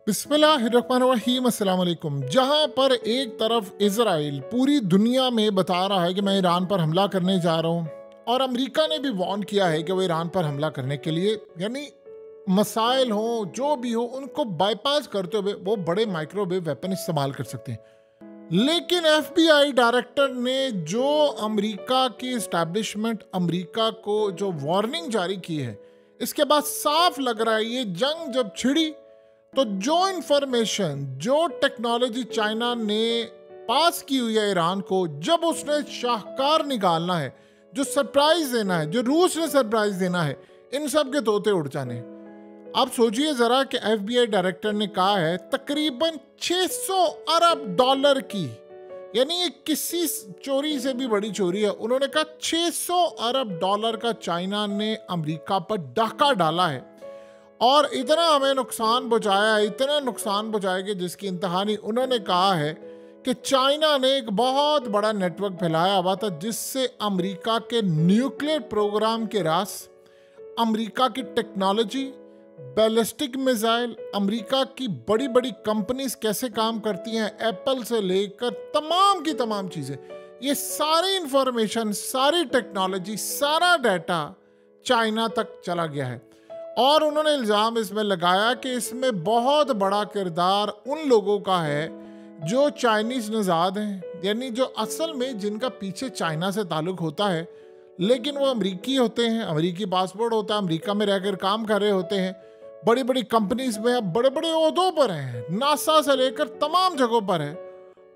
बिस्मिल्लाहिर्रहमानिर्रहीम अस्सलाम वालेकुम। जहां पर एक तरफ इजराइल पूरी दुनिया में बता रहा है कि मैं ईरान पर हमला करने जा रहा हूं, और अमेरिका ने भी वार्न किया है कि वो ईरान पर हमला करने के लिए यानी मसाइल हो जो भी हो उनको बाईपास करते हुए वो बड़े माइक्रोवेव वेपन इस्तेमाल कर सकते हैं। लेकिन एफबीआई डायरेक्टर ने जो अमेरिका की इस्टेब्लिशमेंट अमेरिका को जो वार्निंग जारी की है, इसके बाद साफ लग रहा है ये जंग जब छिड़ी तो जो इंफॉर्मेशन जो टेक्नोलॉजी चाइना ने पास की हुई है ईरान को, जब उसने शाहकार निकालना है, जो सरप्राइज देना है, जो रूस ने सरप्राइज देना है, इन सब के तोते उड़ जाने। आप सोचिए जरा कि एफबीआई डायरेक्टर ने कहा है तकरीबन 600 अरब डॉलर की, यानी ये किसी चोरी से भी बड़ी चोरी है। उन्होंने कहा 600 अरब डॉलर का चाइना ने अमेरिका पर डाका डाला है और इतना हमें नुकसान पहुंचाया है, इतना नुकसान पहुंचाया कि जिसकी इंतहा नहीं। उन्होंने कहा है कि चाइना ने एक बहुत बड़ा नेटवर्क फैलाया हुआ था जिससे अमेरिका के न्यूक्लियर प्रोग्राम के रास, अमेरिका की टेक्नोलॉजी, बैलिस्टिक मिसाइल, अमेरिका की बड़ी बड़ी कंपनीज कैसे काम करती हैं, एप्पल से लेकर तमाम की तमाम चीज़ें, ये सारी इंफॉर्मेशन, सारी टेक्नोलॉजी, सारा डाटा चाइना तक चला गया है। और उन्होंने इल्ज़ाम इसमें लगाया कि इसमें बहुत बड़ा किरदार उन लोगों का है जो चाइनीज़ नज़ाद हैं, यानी जो असल में जिनका पीछे चाइना से ताल्लुक़ होता है लेकिन वो अमरीकी होते हैं, अमरीकी पासपोर्ट होता है, अमेरिका में रहकर काम कर रहे होते हैं, बड़ी बड़ी कंपनीज में अब बड़े बड़े ओहदों पर हैं, नासा से लेकर तमाम जगहों पर है।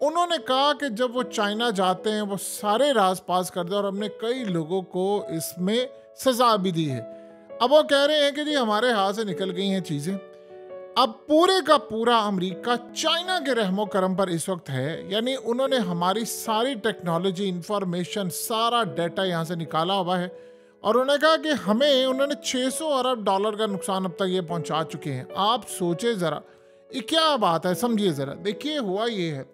उन्होंने कहा कि जब वो चाइना जाते हैं वो सारे राज पास कर दे, और हमने कई लोगों को इसमें सज़ा भी दी है। अब वो कह रहे हैं कि जी हमारे हाथ से निकल गई हैं चीज़ें। अब पूरे का पूरा अमेरिका चाइना के रहमो करम पर इस वक्त है, यानी उन्होंने हमारी सारी टेक्नोलॉजी, इंफॉर्मेशन, सारा डाटा यहाँ से निकाला हुआ है। और उन्होंने कहा कि हमें उन्होंने 600 अरब डॉलर का नुकसान अब तक ये पहुँचा चुके हैं। आप सोचे ज़रा ये क्या बात है, समझिए ज़रा। देखिए हुआ ये है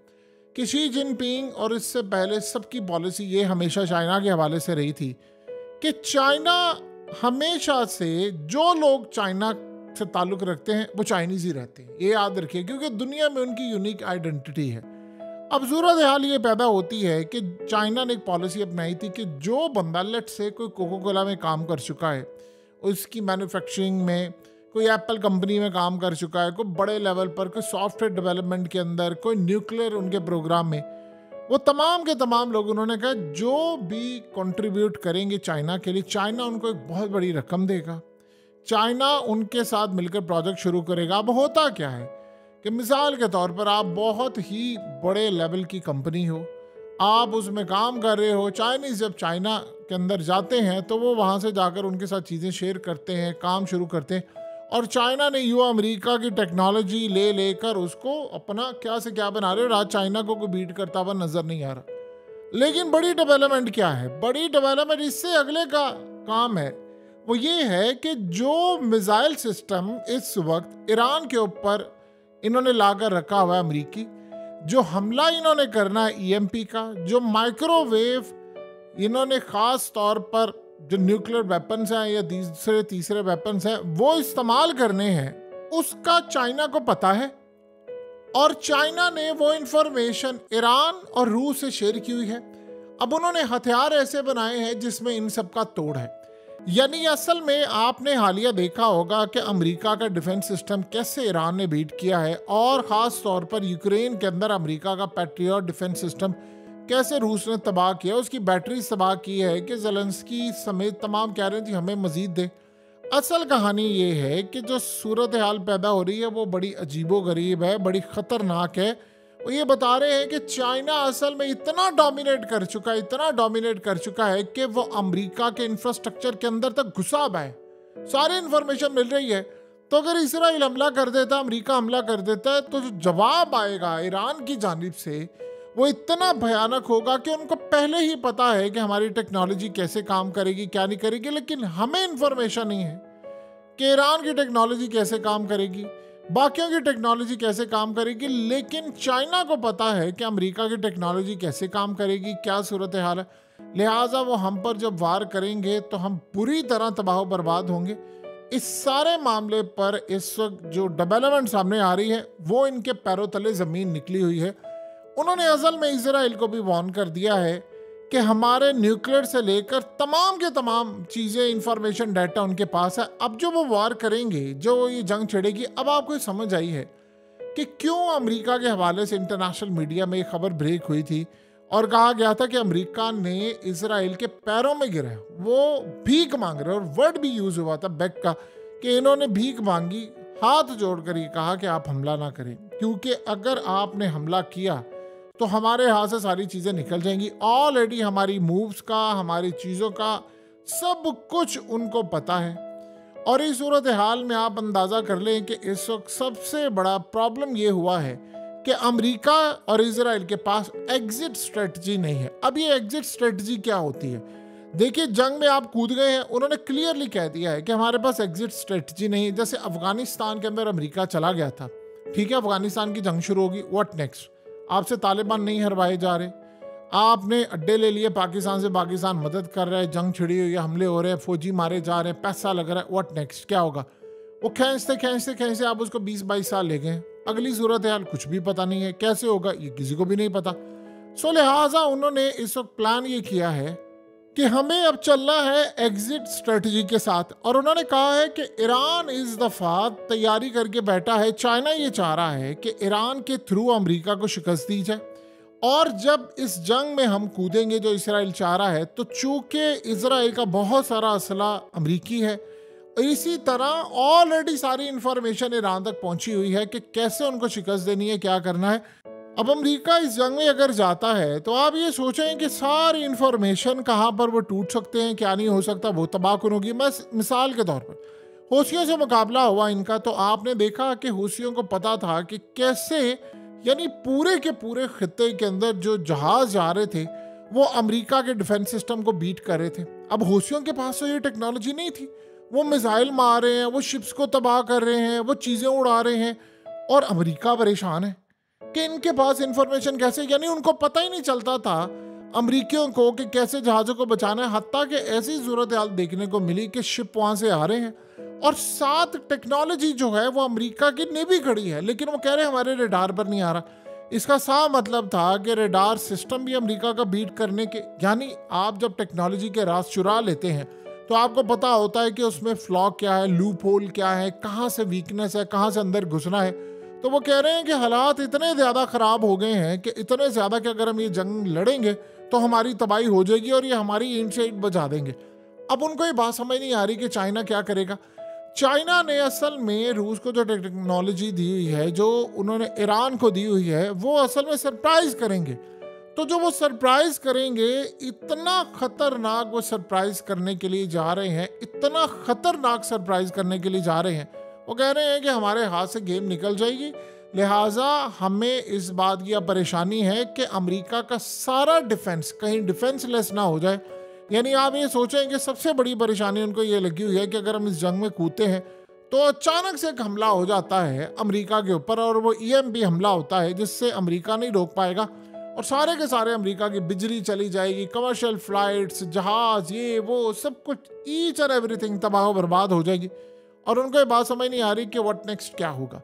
कि शी जिनपिंग और इससे पहले सबकी पॉलिसी ये हमेशा चाइना के हवाले से रही थी कि चाइना हमेशा से जो लोग चाइना से ताल्लुक़ रखते हैं वो चाइनीज़ ही रहते हैं, ये याद रखिए, क्योंकि दुनिया में उनकी यूनिक आइडेंटिटी है। अब सूरत हाल ये पैदा होती है कि चाइना ने एक पॉलिसी अपनाई थी कि जो बंदा लेट से कोई कोको कोला में काम कर चुका है, उसकी मैन्युफैक्चरिंग में, कोई एप्पल कंपनी में काम कर चुका है, कोई बड़े लेवल पर, कोई सॉफ्टवेयर डेवलपमेंट के अंदर, कोई न्यूक्लियर उनके प्रोग्राम में, वो तमाम के तमाम लोग, उन्होंने कहा जो भी कंट्रीब्यूट करेंगे चाइना के लिए, चाइना उनको एक बहुत बड़ी रकम देगा, चाइना उनके साथ मिलकर प्रोजेक्ट शुरू करेगा। अब होता क्या है कि मिसाल के तौर पर आप बहुत ही बड़े लेवल की कंपनी हो, आप उसमें काम कर रहे हो, चाइनीज़ जब चाइना के अंदर जाते हैं तो वो वहाँ से जाकर उनके साथ चीज़ें शेयर करते हैं, काम शुरू करते हैं, और चाइना ने यूँ अमेरिका की टेक्नोलॉजी ले लेकर उसको अपना क्या से क्या बना रहे हो। आज चाइना को कोई बीट करता हुआ नज़र नहीं आ रहा। लेकिन बड़ी डेवलपमेंट क्या है, बड़ी डेवलपमेंट इससे अगले का काम है, वो ये है कि जो मिसाइल सिस्टम इस वक्त ईरान के ऊपर इन्होंने लाकर रखा हुआ है अमेरिकी, जो हमला इन्होंने करना है ईएमपी का, जो माइक्रोवेव इन्होंने ख़ास तौर पर जो न्यूक्लियर वेपन्स हैं या तीसरे वेपन्स हैं वो इस्तेमाल करने हैं, उसका चाइना को पता है। और चाइना ने वो इंफॉर्मेशन ईरान और रूस से शेयर की हुई है। अब उन्होंने हथियार ऐसे बनाए हैं जिसमें इन सब का तोड़ है। यानी असल में आपने हालिया देखा होगा कि अमेरिका का डिफेंस सिस्टम कैसे ईरान ने बीट किया है, और ख़ास तौर पर यूक्रेन के अंदर अमेरिका का पैट्रियट डिफेंस सिस्टम कैसे रूस ने तबाह किया, उसकी बैटरी तबाह की है कि ज़ेलेंस्की समेत तमाम कह रहे हैं जी हमें मज़ीद दे। असल कहानी ये है कि जो सूरत हाल पैदा हो रही है वो बड़ी अजीबोगरीब है, बड़ी ख़तरनाक है। वो ये बता रहे हैं कि चाइना असल में इतना डोमिनेट कर चुका है, इतना डोमिनेट कर चुका है कि वो अमेरिका के इंफ्रास्ट्रक्चर के अंदर तक घुसा हुआ है, सारी इन्फॉर्मेशन मिल रही है। तो अगर इसराइल हमला कर देता, अमेरिका हमला कर देता है, तो जो जवाब आएगा ईरान की जानिब से वो इतना भयानक होगा कि उनको पहले ही पता है कि हमारी टेक्नोलॉजी कैसे काम करेगी, क्या नहीं करेगी, लेकिन हमें इन्फॉर्मेशन नहीं है कि ईरान की टेक्नोलॉजी कैसे काम करेगी, बाकियों की टेक्नोलॉजी कैसे काम करेगी। लेकिन चाइना को पता है कि अमेरिका की टेक्नोलॉजी कैसे काम करेगी, क्या सूरत हाल है। लिहाजा वो हम पर जब वार करेंगे तो हम बुरी तरह तबाह बर्बाद होंगे। इस सारे मामले पर इस वक्त जो डेवलपमेंट सामने आ रही है वो इनके पैरों तले ज़मीन निकली हुई है। उन्होंने असल में इजराइल को भी वार्न कर दिया है कि हमारे न्यूक्लियर से लेकर तमाम के तमाम चीज़ें, इंफॉर्मेशन, डाटा उनके पास है। अब जो वो वार करेंगे, जो ये जंग छिड़ेगी, अब आपको समझ आई है कि क्यों अमेरिका के हवाले से इंटरनेशनल मीडिया में ये खबर ब्रेक हुई थी और कहा गया था कि अमेरिका ने इजराइल के पैरों में गिरा है, वो भीख मांग रहे, और वर्ड भी यूज हुआ था बेक का, कि इन्होंने भीख मांगी, हाथ जोड़कर ये कहा कि आप हमला ना करें, क्योंकि अगर आपने हमला किया तो हमारे हाथ से सारी चीज़ें निकल जाएंगी। ऑलरेडी हमारी मूव्स का, हमारी चीज़ों का सब कुछ उनको पता है। और इस सूरत हाल में आप अंदाज़ा कर लें कि इस वक्त सबसे बड़ा प्रॉब्लम ये हुआ है कि अमेरिका और इजराइल के पास एग्जिट स्ट्रेटजी नहीं है। अब ये एग्जिट स्ट्रेटजी क्या होती है? देखिए, जंग में आप कूद गए हैं, उन्होंने क्लियरली कह दिया है कि हमारे पास एग्जिट स्ट्रेटजी नहीं है। जैसे अफगानिस्तान के अंदर अमेरिका चला गया था, ठीक है, अफगानिस्तान की जंग शुरू होगी, व्हाट नेक्स्ट? आपसे तालिबान नहीं हरवाए जा रहे, आपने अड्डे ले लिए पाकिस्तान से, पाकिस्तान मदद कर रहा है, जंग छिड़ी हुई है, हमले हो रहे हैं, फौजी मारे जा रहे हैं, पैसा लग रहा है, व्हाट नेक्स्ट? क्या होगा? वो खींचते खींचते खींचते आप उसको 20-22 साल ले गए, अगली सूरत हाल कुछ भी पता नहीं है, कैसे होगा ये किसी को भी नहीं पता। सो लिहाजा उन्होंने इस वक्त प्लान ये किया है कि हमें अब चलना है एग्जिट स्ट्रेटजी के साथ। और उन्होंने कहा है कि ईरान इस दफ़ा तैयारी करके बैठा है, चाइना ये चाह रहा है कि ईरान के थ्रू अमेरिका को शिकस्त दी जाए। और जब इस जंग में हम कूदेंगे जो इसराइल चाह रहा है, तो चूंकि इसराइल का बहुत सारा असला अमरीकी है, इसी तरह ऑलरेडी सारी इंफॉर्मेशन ईरान तक पहुंची हुई है कि कैसे उनको शिकस्त देनी है, क्या करना है। अब अमेरिका इस जंग में अगर जाता है तो आप ये सोचें कि सारी इंफॉर्मेशन कहाँ पर वो टूट सकते हैं, क्या नहीं हो सकता, वो तबाहकुन होगी। मैं मिसाल के तौर पर हूसियों से मुकाबला हुआ इनका, तो आपने देखा कि हूसियों को पता था कि कैसे, यानी पूरे के पूरे खित्ते के अंदर जो जहाज जा रहे थे वो अमेरिका के डिफेंस सिस्टम को बीट कर रहे थे। अब हूसियों के पास तो ये टेक्नोलॉजी नहीं थी, वो मिसाइल मार रहे हैं, वो शिप्स को तबाह कर रहे हैं, वो चीज़ें उड़ा रहे हैं, और अमेरिका परेशान है कि इनके पास इंफॉर्मेशन कैसे, यानी उनको पता ही नहीं चलता था अमरीकियों को कि कैसे जहाज़ों को बचाना है। हत्ता कि ऐसी सूरत हाल देखने को मिली कि शिप वहाँ से आ रहे हैं और साथ टेक्नोलॉजी जो है वो अमेरिका की नेवी खड़ी है, लेकिन वो कह रहे हैं हमारे रेडार पर नहीं आ रहा। इसका साफ मतलब था कि रेडार सिस्टम भी अमेरिका का बीट करने के, यानी आप जब टेक्नोलॉजी के राज चुरा लेते हैं तो आपको पता होता है कि उसमें फ्लॉ क्या है, लूप होल क्या है, कहाँ से वीकनेस है, कहाँ से अंदर घुसना है। तो वो कह रहे हैं कि हालात इतने ज़्यादा ख़राब हो गए हैं कि इतने ज़्यादा कि अगर हम ये जंग लड़ेंगे तो हमारी तबाही हो जाएगी और ये हमारी ईंट से ईंट बजा देंगे। अब उनको ये बात समझ नहीं आ रही कि चाइना क्या करेगा। चाइना ने असल में रूस को जो टेक्नोलॉजी दी हुई है, जो उन्होंने ईरान को दी हुई है, वो असल में सरप्राइज़ करेंगे। तो जो वो सरप्राइज़ करेंगे, इतना ख़तरनाक वो सरप्राइज़ करने के लिए जा रहे हैं, इतना ख़तरनाक सरप्राइज़ करने के लिए जा रहे हैं। वो कह रहे हैं कि हमारे हाथ से गेम निकल जाएगी, लिहाजा हमें इस बात की परेशानी है कि अमेरिका का सारा डिफेंस कहीं डिफेंसलेस ना हो जाए। यानी आप ये सोचें कि सबसे बड़ी परेशानी उनको ये लगी हुई है कि अगर हम इस जंग में कूदते हैं तो अचानक से एक हमला हो जाता है अमेरिका के ऊपर, और वो EMP हमला होता है जिससे अमेरिका नहीं रोक पाएगा और सारे के सारे अमेरिका की बिजली चली जाएगी, कमर्शियल फ्लाइट्स, जहाज, ये वो सब कुछ, ईच और एवरीथिंग तबाह बर्बाद हो जाएगी। और उनको ये बात समझ नहीं आ रही कि व्हाट नेक्स्ट, क्या होगा।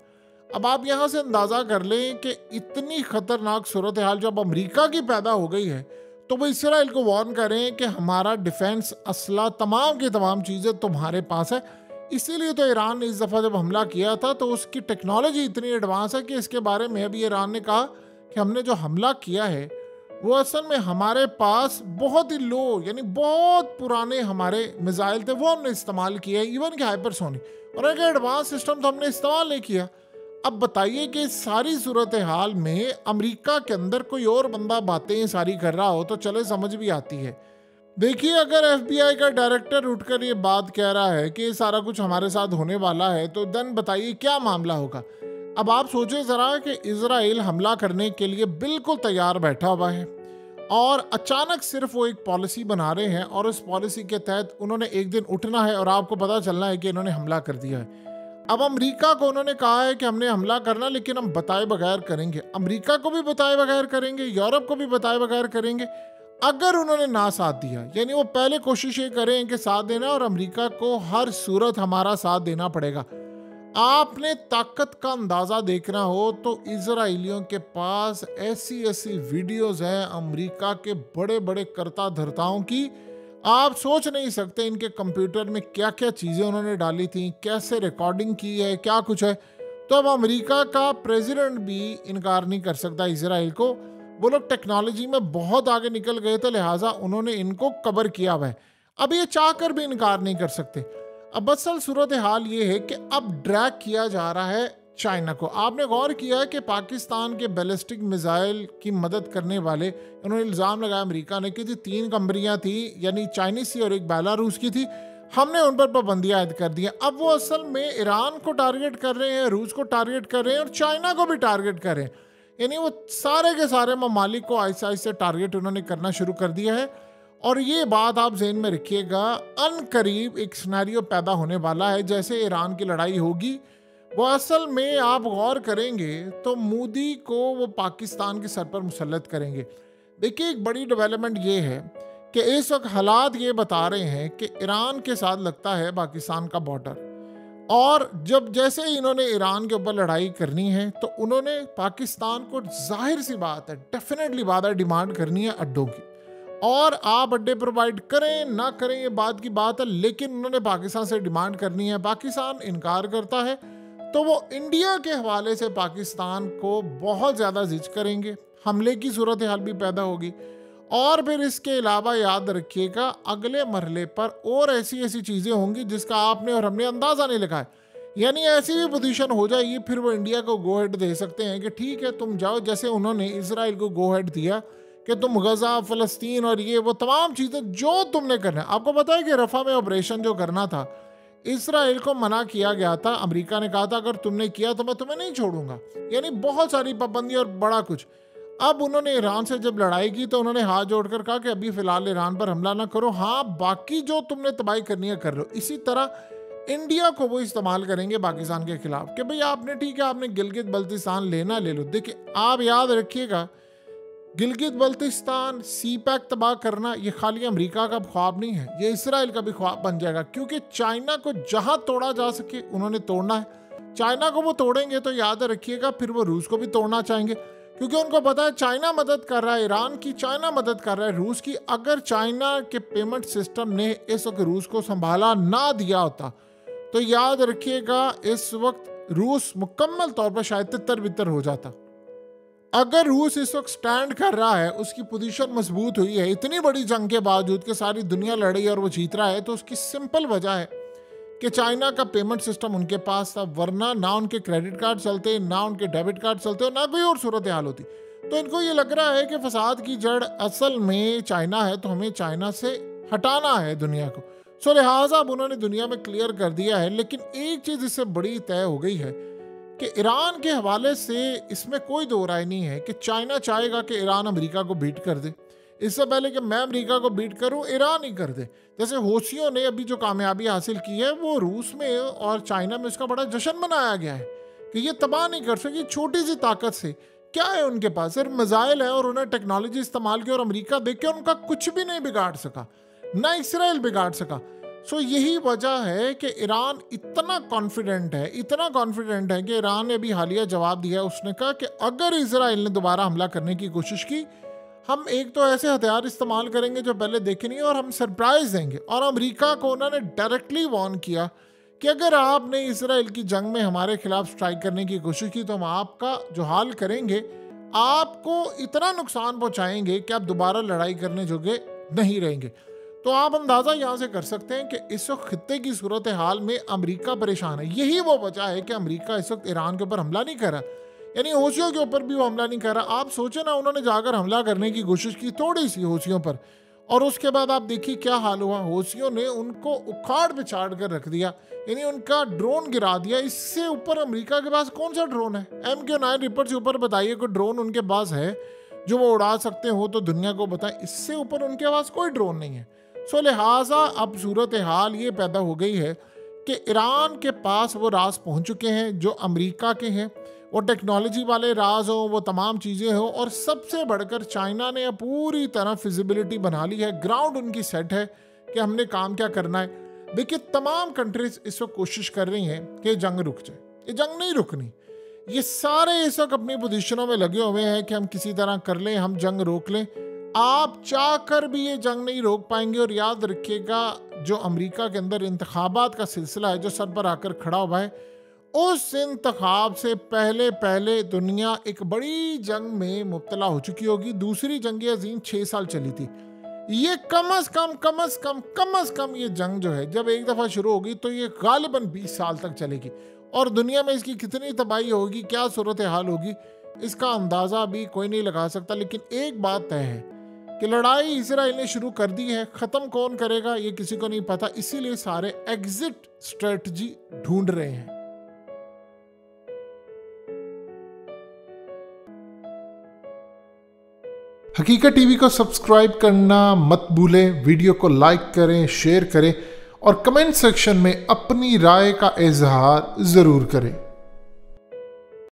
अब आप यहाँ से अंदाज़ा कर लें कि इतनी ख़तरनाक सूरत हाल जब अमेरिका की पैदा हो गई है तो वो इसराइल को वार्न करें कि हमारा डिफेंस असला तमाम की तमाम चीज़ें तुम्हारे पास है। इसीलिए तो ईरान ने इस दफ़ा जब हमला किया था तो उसकी टेक्नोलॉजी इतनी एडवांस है कि इसके बारे में अभी ईरान ने कहा कि हमने जो हमला किया है वो असल में हमारे पास बहुत ही लो, यानी बहुत पुराने हमारे मिसाइल थे, वो हमने इस्तेमाल किया है, इवन कि हाइपरसोनिक, और एक एडवांस सिस्टम तो हमने इस्तेमाल नहीं किया। अब बताइए कि सारी सूरत हाल में अमेरिका के अंदर कोई और बंदा बातें सारी कर रहा हो तो चले समझ भी आती है। देखिए, अगर FBI का डायरेक्टर उठकर ये बात कह रहा है कि ये सारा कुछ हमारे साथ होने वाला है, तो देन बताइए क्या मामला होगा। अब आप सोचें ज़रा कि इजराइल हमला करने के लिए बिल्कुल तैयार बैठा हुआ है और अचानक सिर्फ वो एक पॉलिसी बना रहे हैं और उस पॉलिसी के तहत उन्होंने एक दिन उठना है और आपको पता चलना है कि इन्होंने हमला कर दिया है। अब अमेरिका को उन्होंने कहा है कि हमने हमला करना, लेकिन हम बताए बगैर करेंगे। अमेरिका को भी बताए बगैर करेंगे, यूरोप को भी बताए बगैर करेंगे। अगर उन्होंने ना साथ दिया, यानी वो पहले कोशिश ये करें कि साथ देना और अमेरिका को हर सूरत हमारा साथ देना पड़ेगा। आपने ताकत का अंदाज़ा देखना हो तो इजराइलियों के पास ऐसी ऐसी वीडियोस हैं अमेरिका के बड़े बड़े कर्ता धर्ताओं की, आप सोच नहीं सकते इनके कंप्यूटर में क्या क्या चीज़ें उन्होंने डाली थी, कैसे रिकॉर्डिंग की है, क्या कुछ है। तो अब अमेरिका का प्रेसिडेंट भी इनकार नहीं कर सकता इसराइल को। वो लोग टेक्नोलॉजी में बहुत आगे निकल गए थे, लिहाजा उन्होंने इनको कवर किया हुआ है। अब ये चाह कर भी इनकार नहीं कर सकते। अब असल सूरत हाल ये है कि अब ड्रैग किया जा रहा है चाइना को। आपने गौर किया है कि पाकिस्तान के बैलिस्टिक मिसाइल की मदद करने वाले, उन्होंने इल्ज़ाम लगाया अमेरिका ने कि जी 3 कंपनियां थी, यानी चाइनीज थी और एक बेलारूस की थी, हमने उन पर पाबंदियां आयद कर दी हैं। अब वो असल में ईरान को टारगेट कर रहे हैं, रूस को टारगेट कर रहे हैं और चाइना को भी टारगेट कर रहे हैं। यानी वो सारे के सारे ममालिक को आहिस्ता आहिस्ता टारगेट उन्होंने करना शुरू कर दिया है। और ये बात आप ज़हन में रखिएगा, अनकरीब एक सिनेरियो पैदा होने वाला है जैसे ईरान की लड़ाई होगी। वो असल में आप गौर करेंगे तो मोदी को वो पाकिस्तान के सर पर मुसल्लत करेंगे। देखिए एक बड़ी डेवलपमेंट ये है कि इस वक्त हालात ये बता रहे हैं कि ईरान के साथ लगता है पाकिस्तान का बॉर्डर, और जब जैसे ही इन्होंने ईरान के ऊपर लड़ाई करनी है तो उन्होंने पाकिस्तान को, जाहिर सी बात है, डेफिनेटली बात है, डिमांड करनी है अड्डों की। और आप अड्डे प्रोवाइड करें ना करें ये बात की बात है, लेकिन उन्होंने पाकिस्तान से डिमांड करनी है। पाकिस्तान इनकार करता है तो वो इंडिया के हवाले से पाकिस्तान को बहुत ज़्यादा जिद करेंगे, हमले की सूरत हाल भी पैदा होगी। और फिर इसके अलावा याद रखिएगा अगले मरहले पर और ऐसी ऐसी चीज़ें होंगी जिसका आपने और हमने अंदाज़ा नहीं लगाया। यानी ऐसी भी पोजीशन हो जाएगी, फिर वो इंडिया को गो हेड दे सकते हैं कि ठीक है तुम जाओ, जैसे उन्होंने इसराइल को गो हेड दिया कि तुम गजा, फ़लस्तीन और ये वो तमाम चीज़ें जो तुमने करना है। आपको पता है कि रफ़ा में ऑपरेशन जो करना था, इसराइल को मना किया गया था। अमेरिका ने कहा था अगर तुमने किया तो मैं तुम्हें नहीं छोड़ूंगा, यानी बहुत सारी पाबंदी और बड़ा कुछ। अब उन्होंने ईरान से जब लड़ाई की तो उन्होंने हाथ जोड़कर कहा कि अभी फ़िलहाल ईरान पर हमला ना करो, हाँ बाकी जो तुमने तबाही करनी है कर लो। इसी तरह इंडिया को वो इस्तेमाल करेंगे पाकिस्तान के खिलाफ कि भाई आपने ठीक है, आपने गिलगित बल्तिस्तान लेना ले लो। देखिए आप याद रखिएगा, गिलगित बल्तिस्तान, सी पैक तबाह करना ये खाली अमेरिका का ख्वाब नहीं है, ये इसराइल का भी ख्वाब बन जाएगा। क्योंकि चाइना को जहां तोड़ा जा सके उन्होंने तोड़ना है। चाइना को वो तोड़ेंगे तो याद रखिएगा फिर वो रूस को भी तोड़ना चाहेंगे, क्योंकि उनको पता है चाइना मदद कर रहा है ईरान की, चाइना मदद कर रहा है रूस की। अगर चाइना के पेमेंट सिस्टम ने इस वक्त रूस को संभाला ना दिया होता तो याद रखिएगा इस वक्त रूस मुकम्मल तौर पर शायद तितर बितर हो जाता। अगर रूस इस वक्त स्टैंड कर रहा है, उसकी पोजीशन मजबूत हुई है इतनी बड़ी जंग के बावजूद कि सारी दुनिया लड़ी और वो जीत रहा है, तो उसकी सिंपल वजह है कि चाइना का पेमेंट सिस्टम उनके पास था, वरना ना उनके क्रेडिट कार्ड चलते, ना उनके डेबिट कार्ड चलते और ना कोई और सूरत हाल होती। तो इनको ये लग रहा है कि फसाद की जड़ असल में चाइना है, तो हमें चाइना से हटाना है दुनिया को। सो लिहाजा अब उन्होंने दुनिया में क्लियर कर दिया है। लेकिन एक चीज़ इससे बड़ी तय हो गई है कि ईरान के हवाले से इसमें कोई दो राय नहीं है कि चाइना चाहेगा कि ईरान अमेरिका को बीट कर दे। इससे पहले कि मैं अमेरिका को बीट करूं, ईरान ही कर दे। जैसे हौसियों ने अभी जो कामयाबी हासिल की है वो रूस में और चाइना में उसका बड़ा जश्न मनाया गया है कि ये तबाह नहीं कर सकी छोटी सी ताकत से। क्या है उनके पास? सिर्फ मिसाइल है और उन्हें टेक्नोलॉजी इस्तेमाल की, और अमेरिका देख के उनका कुछ भी नहीं बिगाड़ सका, ना इसराइल बिगाड़ सका। सो यही वजह है कि ईरान इतना कॉन्फिडेंट है, इतना कॉन्फिडेंट है कि ईरान ने अभी हालिया जवाब दिया। उसने कहा कि अगर इसराइल ने दोबारा हमला करने की कोशिश की, हम एक तो ऐसे हथियार इस्तेमाल करेंगे जो पहले देखे नहीं, और हम सरप्राइज देंगे। और अमेरिका को उन्होंने डायरेक्टली वार्न किया कि अगर आपने इसराइल की जंग में हमारे खिलाफ स्ट्राइक करने की कोशिश की तो हम आपका जो हाल करेंगे, आपको इतना नुकसान पहुंचाएंगे कि आप दोबारा लड़ाई करने जोगे नहीं रहेंगे। तो आप अंदाज़ा यहाँ से कर सकते हैं कि इस वक्त खित्ते की सूरत हाल में अमेरिका परेशान है। यही वो वजह है कि अमेरिका इस वक्त ईरान के ऊपर हमला नहीं कर रहा, यानी हौसियों के ऊपर भी वो हमला नहीं कर रहा। आप सोचें ना, उन्होंने जाकर हमला करने की कोशिश की थोड़ी सी हौसियों पर, और उसके बाद आप देखिए क्या हाल हुआ। हौसियों ने उनको उखाड़ पिछाड़ कर रख दिया, यानी उनका ड्रोन गिरा दिया। इससे ऊपर अमेरिका के पास कौन सा ड्रोन है? MQ-9 रिपर से ऊपर बताइए कोई ड्रोन उनके पास है जो वो उड़ा सकते हो तो दुनिया को बताएं। इससे ऊपर उनके पास कोई ड्रोन नहीं है। सो लिहाजा अब सूरत हाल ये पैदा हो गई है कि ईरान के पास वो राज पहुंच चुके हैं जो अमेरिका के हैं। वो टेक्नोलॉजी वाले राज हो, वो तमाम चीज़ें हो, और सबसे बढ़कर चाइना ने पूरी तरह फिजिबिलिटी बना ली है, ग्राउंड उनकी सेट है कि हमने काम क्या करना है। देखिए तमाम कंट्रीज इस वक्त कोशिश कर रही हैं कि जंग रुक जाए, ये जंग नहीं रुकनी। ये सारे इस वक्त अपनी पोजीशनों में लगे हुए हैं कि हम किसी तरह कर लें, हम जंग रोक लें। आप चाह कर भी ये जंग नहीं रोक पाएंगे। और याद रखिएगा, जो अमेरिका के अंदर इंतखाबात का सिलसिला है जो सर पर आकर खड़ा हुआ है, उस इंतखाब से पहले पहले दुनिया एक बड़ी जंग में मुब्तला हो चुकी होगी। दूसरी जंग अज़ीम 6 साल चली थी। ये कम अज़ कम ये जंग जो है जब एक दफ़ा शुरू होगी तो ये गालिबन 20 साल तक चलेगी। और दुनिया में इसकी कितनी तबाही होगी, क्या सूरत हाल होगी, इसका अंदाज़ा भी कोई नहीं लगा सकता। लेकिन एक बात तय है कि लड़ाई इजराइल ने शुरू कर दी है, ख़त्म कौन करेगा ये किसी को नहीं पता। इसीलिए सारे एग्जिट स्ट्रेटजी ढूंढ रहे हैं। हकीकत टीवी को सब्सक्राइब करना मत भूलें, वीडियो को लाइक करें, शेयर करें और कमेंट सेक्शन में अपनी राय का इजहार ज़रूर करें।